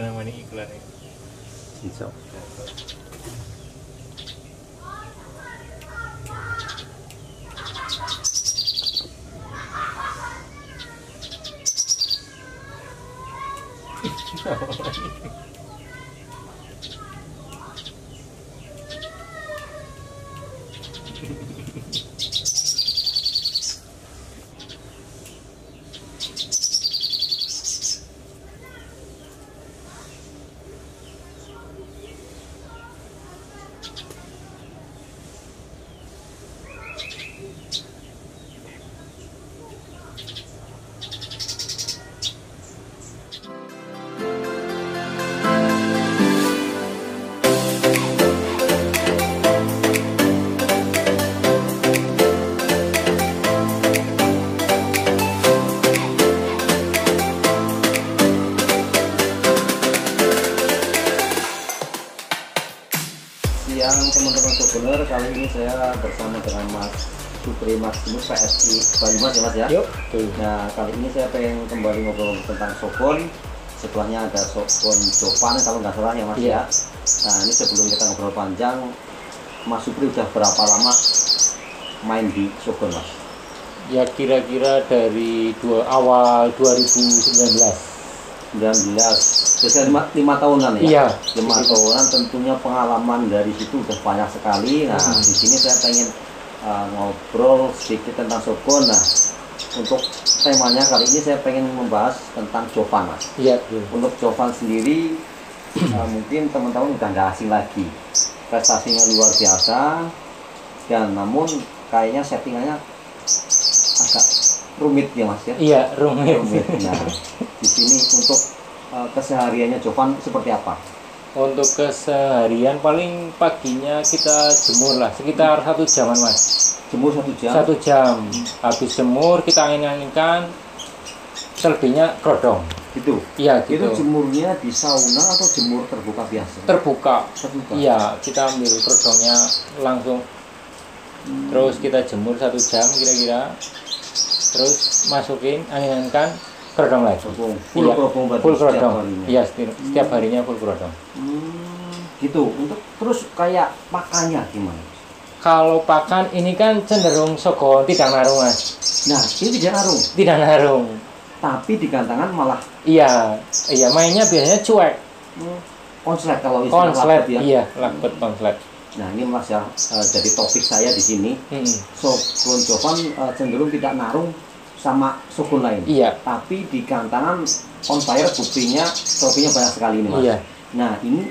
namanya iklan ya. Hijau. Siang teman-teman Sogoner, kali ini saya bersama dengan Mas Supri Maximus PSI Banyumas ya Mas ya. Yuk. Nah kali ini saya pengen kembali ngobrol tentang Sogon. Sebelahnya ada Sogon Jovan kalau nggak salah ya Mas ya. Nah ini sebelum kita ngobrol panjang, Mas Supri udah berapa lama main di Sogon Mas? Ya kira-kira dari awal 2019. 19, jadi 5 tahunan ya? Iya. 5 tahunan, tentunya pengalaman dari situ udah banyak sekali. Nah di sini saya pengen ngobrol sedikit tentang Sogon. Nah untuk temanya kali ini saya pengen membahas tentang Jovan Mas. Iya. Untuk Jovan sendiri mungkin teman-teman udah nggak asing lagi, prestasinya luar biasa, dan namun kayaknya settingannya agak rumit ya Mas ya. Iya, rumit. Nah di sini untuk kesehariannya Jovan seperti apa? Untuk keseharian paling paginya kita jemur lah sekitar 1 jaman Mas. Jemur 1 jam? 1 jam. Habis jemur kita angin-anginkan, selebihnya kerodong. Gitu? Iya gitu. Itu jemurnya di sauna atau jemur terbuka biasa? Terbuka. Terbuka? Iya, kita ambil kerodongnya langsung. Terus kita jemur 1 jam kira-kira. Terus masukin, angin-anginkan, kerodong lagi. Full Iya, kerodong berarti full setiap kerodong. harinya? Iya, setiap harinya full kerodong. Gitu. Untuk terus kayak pakannya gimana? Kalau pakan ini kan cenderung Sogon tidak narung Mas. Nah ini tidak narung, Tidak narung. tapi di gantangan malah Iya, mainnya biasanya cuek. konslet kalau istilah Konslet, lapet ya. iya, lapet konslet. Nah ini Mas ya, jadi topik saya di sini. Sogon Jovan cenderung tidak narung sama Sogon lain. Iya. Tapi di gantangan on fire, buktinya trofinya banyak sekali ini Mas. Iya. Nah ini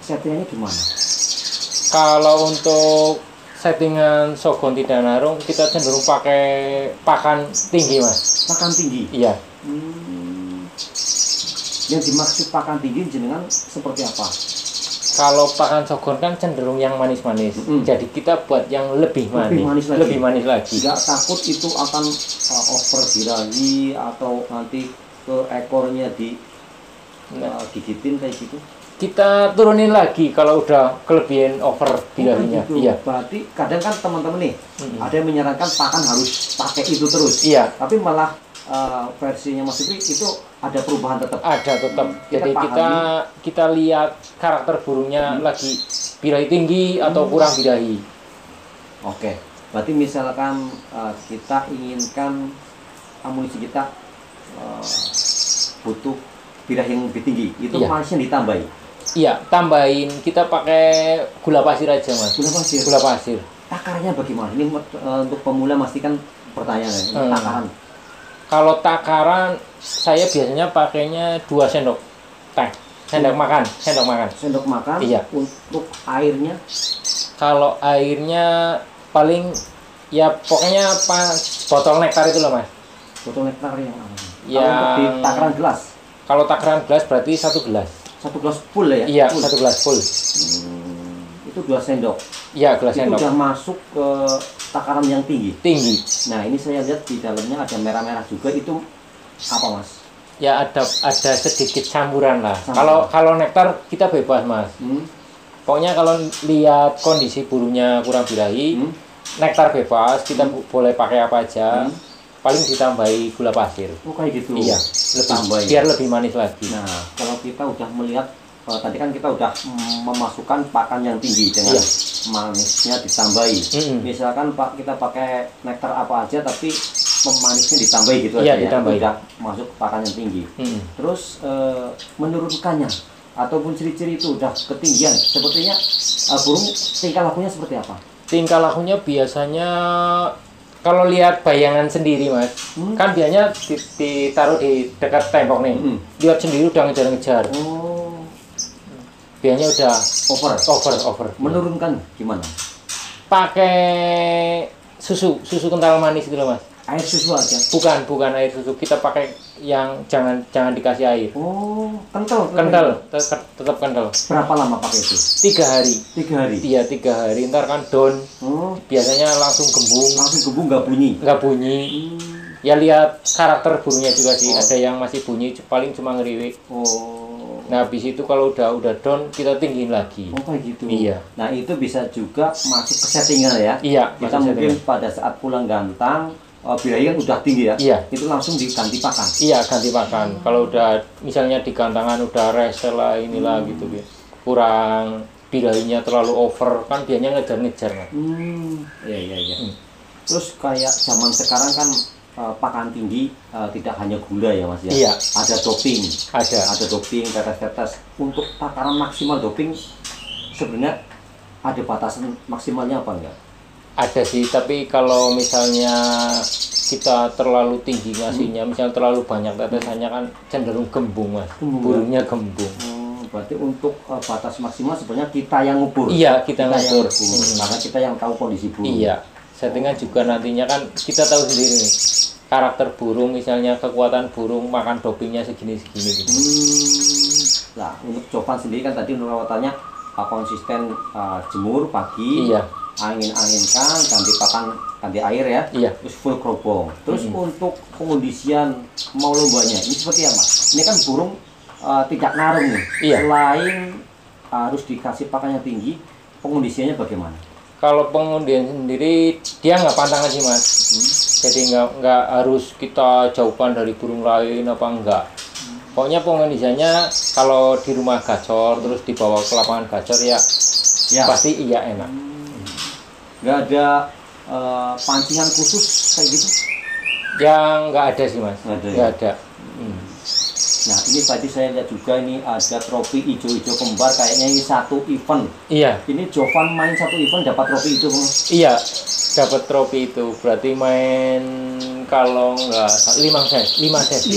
settingannya gimana? Kalau untuk settingan Sogon tidak narung, kita cenderung pakai pakan tinggi Mas. Pakan tinggi? Iya. Yang dimaksud pakan tinggi jenengan seperti apa? Kalau pakan Sogon kan cenderung yang manis-manis. Jadi kita buat yang lebih manis. Lebih manis lagi. Nggak takut itu akan over birahi atau nanti ke ekornya digigitin kayak gitu? Kita turunin lagi kalau udah kelebihan over birahinya. Gitu. Iya. Berarti kadang kan teman-teman nih ada yang menyarankan pakan harus pakai itu terus. Iya. Tapi malah versinya Mas Supri itu ada perubahan tetap. Ada tetap. Jadi kita lihat karakter burungnya lagi birahi tinggi atau kurang birahi. Oke. Berarti misalkan kita inginkan amunisi kita butuh birahi yang lebih tinggi, itu manisnya ditambahi. Iya, tambahin kita pakai gula pasir aja Mas. Gula pasir. Gula pasir. Takarannya bagaimana? Ini untuk pemula pasti kan pertanyaan ya. Takaran. Kalau takaran saya biasanya pakainya 2 sendok teh. Sendok makan. Sendok makan. Iya. Untuk airnya? Kalau airnya paling ya pokoknya botol nektar itu loh Mas. Botol nektar yang apa? Ya. Kalau di takaran gelas? Kalau takaran gelas berarti 1 gelas. 1 gelas full ya? Iya, full. 1 gelas full. Itu 2 sendok. Iya, gelas itu sendok. udah masuk ke takaran yang tinggi. Nah, ini saya lihat di dalamnya ada merah-merah juga, itu apa Mas? Ya ada sedikit campuran lah. Kalau nektar kita bebas Mas. Pokoknya kalau lihat kondisi burungnya kurang birahi, nektar bebas, kita boleh pakai apa aja. paling ditambahi gula pasir. Oh kayak gitu. Iya, Tambahin. biar lebih manis lagi. Nah, kalau kita udah melihat tadi kan kita udah memasukkan pakan yang tinggi dengan Iya. manisnya ditambahi. Misalkan Pak kita pakai nektar apa aja tapi pemanisnya ditambahi gitu Iya, aja ya. ditambahi. Udah masuk pakan yang tinggi. Terus menurunkannya ataupun ciri-ciri itu udah ketinggian. Sepertinya burung tingkah lakunya seperti apa? Tingkah lakunya biasanya kalau lihat bayangan sendiri mas, kan biasanya ditaruh di dekat tembok nih, lihat sendiri udah ngejar-ngejar. Oh, Biasanya udah over. menurunkan gimana? Pakai susu kental manis gitu loh mas. Air susu aja. Bukan air susu, kita pakai yang jangan dikasih air. Oh, kental. Tetap kental. Berapa lama pakai itu? 3 hari. 3 hari. Iya 3 hari. Ntar kan down. Oh, Biasanya langsung gembung. langsung gebung nggak bunyi. Nggak bunyi. Ya lihat karakter burungnya juga sih. Ada yang masih bunyi, paling cuma ngeriwik. Oh. Nah habis itu kalau udah down kita tinggiin lagi. Oh kayak gitu. Iya. Nah itu bisa juga masuk ke settingan ya. Iya. Kita masuk mungkin settingan. pada saat pulang gantang, birahi kan udah tinggi ya. Iya. Itu langsung diganti pakan. Iya ganti pakan. Kalau udah misalnya di gantangan udah rese lah inilah gitu ya. Kurang birahinya terlalu over kan biasanya ngejar-ngejar kan. Iya. Terus kayak zaman sekarang kan pakan tinggi tidak hanya gula ya mas ya. Iya. Ada doping. Ada. Ada doping, tetes-tetes. Untuk takaran maksimal doping sebenarnya ada batasan maksimalnya apa enggak? Ada sih, tapi kalau misalnya kita terlalu tinggi ngasihnya, misalnya terlalu banyak tetesannya kan cenderung gembung mas. Burungnya gembung. Berarti untuk batas maksimal sebenarnya kita yang ngukur. Iya, kita yang ngukur. Karena kita yang tahu kondisi burung. Iya, settingan juga nantinya kan kita tahu sendiri nih. Karakter burung, misalnya kekuatan burung makan dopingnya segini-segini gitu. Nah, untuk Jovan sendiri kan tadi untuk perawatannya konsisten jemur pagi. Iya. Angin-anginkan, ganti pakan, ganti air ya. Iya. Terus full kerobong. Terus untuk pengondisian mau lombanya ini seperti apa? Ini kan burung tidak narung nih. Iya. Selain harus dikasih pakan yang tinggi, pengondisiannya bagaimana? Kalau pengundian sendiri dia nggak pantangan sih mas, jadi nggak harus kita jauhkan dari burung lain apa enggak. Pokoknya pengondisiannya kalau di rumah gacor terus dibawa ke lapangan gacor ya, pasti iya enak. Nggak ada pancingan khusus kayak gitu? Yang nggak ada sih mas, Nggak ada, nggak ada. Nah ini tadi saya lihat juga ini ada trofi hijau-hijau kembar, kayaknya ini satu event. Iya. Ini Jovan main satu event dapat trofi itu bang? Iya, dapat trofi itu berarti main kalau nggak 5 sesi.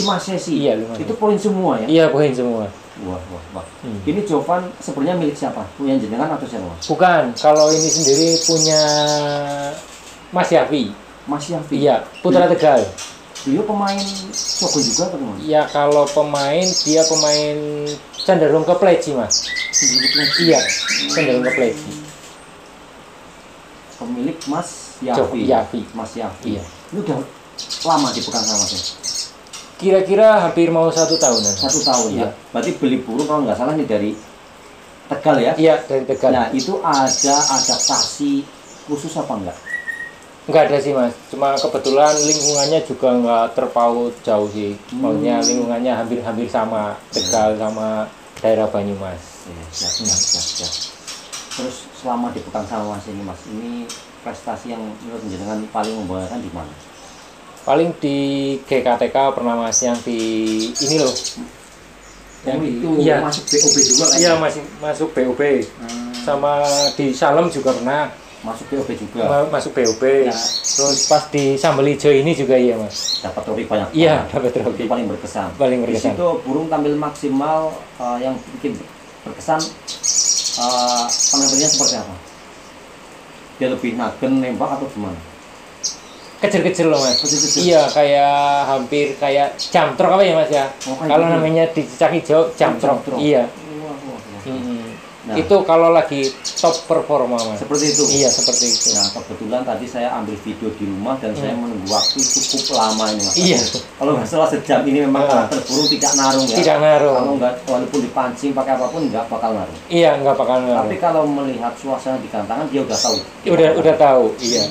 5 sesi. Iya 5 sesi. Itu poin semua ya? Iya poin semua. Wah. Ini Jovan sebenarnya milik siapa? Punya jenengan atau siapa? Bukan, kalau ini sendiri punya Mas Yafi. Mas Yafi. Iya, Putra Tegal. Beliau pemain Shogun juga atau gimana? Ya kalau pemain dia pemain cenderung ke pleci mas. Iya, cenderung ke pleci. Pemilik Mas Yafi. Yafi. Mas Yafi. Iya. Ini udah lama di Pekan sama saya. Kira-kira hampir mau 1 tahunan. 1 tahun Iya. ya. Berarti beli burung kalau nggak salah nih dari Tegal ya? Iya dari Tegal. Nah itu ada adaptasi khusus apa enggak? Nggak ada sih mas. Cuma kebetulan lingkungannya juga nggak terpaut jauh sih. Maksudnya lingkungannya hampir sama Tegal sama daerah Banyumas. Siap. Terus selama di Pekan sama Mas ini mas, ini prestasi yang menurut jenengan paling membanggakan di mana? Paling di GKTK pernah mas yang di ini loh. Yang itu iya. masuk BOB juga kan? Iya masih masuk BOB. Sama di Salem juga pernah. Masuk BOB juga. Masuk BOB. Ya. Terus pas di Sambal Ijo ini juga iya mas. Dapat trofi banyak. Iya dapat trofi. Itu paling berkesan. Paling Di berkesan. situ burung tampil maksimal yang bikin berkesan penampilannya seperti apa? Dia lebih nagen nembak atau gimana? Kecil-kecil loh mas. Kecil-kecil. Iya kayak hampir kayak jamtrok apa ya mas ya. Oh, kayak kalau gitu. namanya di Cicak Hijau jamtrok. Jamtrok. Iya. Wah. Nah. Itu kalau lagi top performa mas. Seperti itu. Iya seperti itu. Nah kebetulan tadi saya ambil video di rumah dan saya menunggu waktu cukup lama ini mas. Iya. Kalau nggak salah sejam ini memang karakter burung tidak narung ya. Tidak ngaruh. Kalau nggak, walaupun dipancing pakai apapun nggak bakal narung. Iya nggak bakal ngaruh. Tapi kalau melihat suasana di gantangan dia udah tahu. Udah tahu. Iya.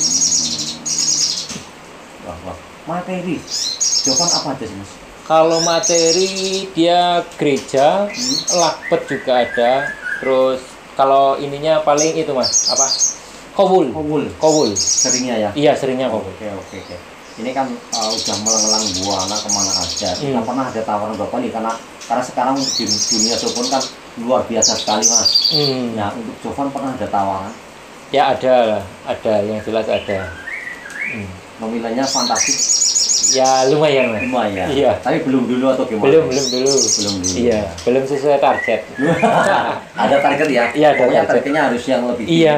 Wah. Materi Jovan apa aja sih Mas? Kalau materi dia gereja, lakbet juga ada. Terus kalau ininya paling itu Mas, apa? Kowul. Kowul. Seringnya ya? Iya, seringnya kowul. Oke. Ini kan udah melenglang buana kemana aja. Kita pernah ada tawaran Bapak nih karena sekarang di dunia Jovan kan luar biasa sekali Mas. Nah untuk Jovan pernah ada tawaran? Ya ada yang jelas ada. Nominalnya fantastis. Ya lumayan lah. Lumayan. Iya. Tapi belum dulu atau gimana? Belum dulu. Iya, belum sesuai target. Ada target ya? Iya, ada pokoknya target. targetnya harus yang lebih tinggi. Iya.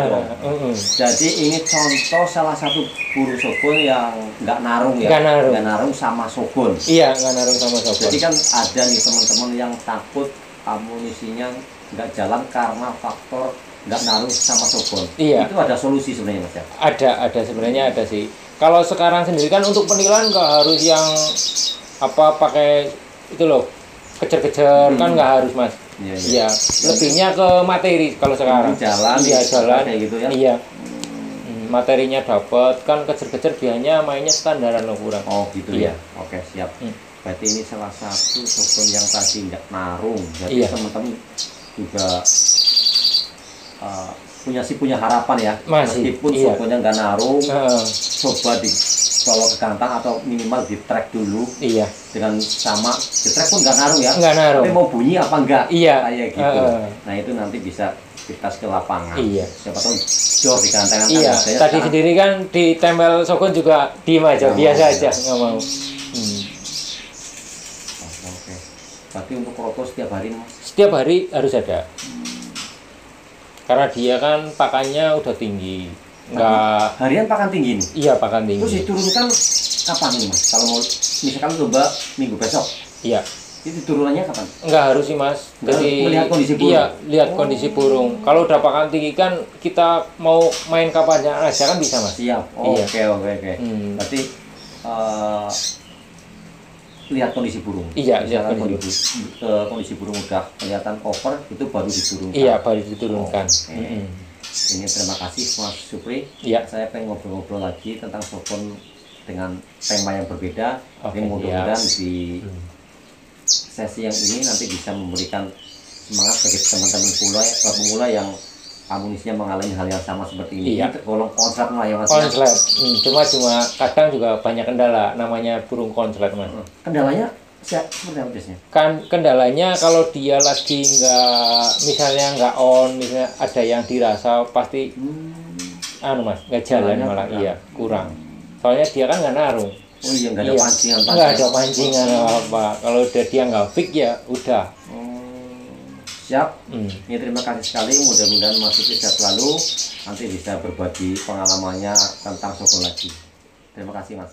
Jadi ini contoh salah satu burung sogon yang nggak narung ya? Nggak narung sama sogon. Iya, nggak narung sama sogon. Jadi kan ada nih teman-teman yang takut amunisinya nggak jalan karena faktor nggak narung sama sogon. Iya. Itu ada solusi sebenarnya Mas ya? Ada sebenarnya ada sih. Kalau sekarang sendiri kan untuk penilaian nggak harus yang apa pakai itu loh kejar-kejar kan nggak harus Mas. Iya. Lebihnya ke materi kalau sekarang. Jalan. Kayak gitu ya. Iya. Materinya dapat kan kejar-kejar biasanya mainnya standaran loh kurang. Oh gitu iya. Ya. Oke siap. Berarti ini salah satu sogon yang tadi nggak narung. Jadi teman-teman juga punya harapan ya. Meskipun sogonnya nggak narung, coba dibawa ke kantang atau minimal di track dulu. Iya. Dengan sama di track pun nggak narung ya. Nggak narung. Tapi mau bunyi apa enggak? Iya. Kayak gitu. Nah itu nanti bisa kita ke lapangan. Iya. Siapa tahu jor di kantang. Iya. Tadi sendiri kan ditempel sogon juga diem aja, biasa aja nggak mau. Oke. Berarti untuk roto setiap hari Mas? Setiap hari harus ada. Karena dia kan pakannya udah tinggi. Enggak harian pakan tinggi nih. Iya, pakan tinggi. Terus diturunkan kapan nih Mas? Kalau mau misalkan coba minggu besok. Iya. Itu turunannya kapan? Enggak harus sih Mas. Jadi melihat kondisi burung. Iya, lihat kondisi burung. Kalau udah pakan tinggi kan kita mau main kapan aja kan bisa Mas. Siap. Oke. Berarti lihat kondisi burung. Iya, lihat kondisi burung udah kelihatan over itu baru diturunkan. Iya, baru diturunkan. Ini terima kasih Mas Supri. Iya. Saya pengen ngobrol-ngobrol lagi tentang sogon dengan tema yang berbeda. Oke, Ini mudah-mudahan di sesi yang ini nanti bisa memberikan semangat bagi teman-teman pemula yang amunisinya mengalami hal yang sama seperti ini. Iya. Golong konslet lah ya Mas. Konslet. Cuma kadang juga banyak kendala namanya burung konslet Mas. Kendalanya seperti apa biasanya? Kan kendalanya kalau dia lagi nggak on, misalnya ada yang dirasa pasti Mas nggak jalan malah iya kurang. Soalnya dia kan nggak narung. Oh iya nggak ada pancingan. Nggak ada pancingan apa. Kalau dia nggak fix ya udah. Siap. Ini terima kasih sekali. Mudah-mudahan Mas Supri sehat selalu. Nanti bisa berbagi pengalamannya tentang sogon lagi. Terima kasih Mas.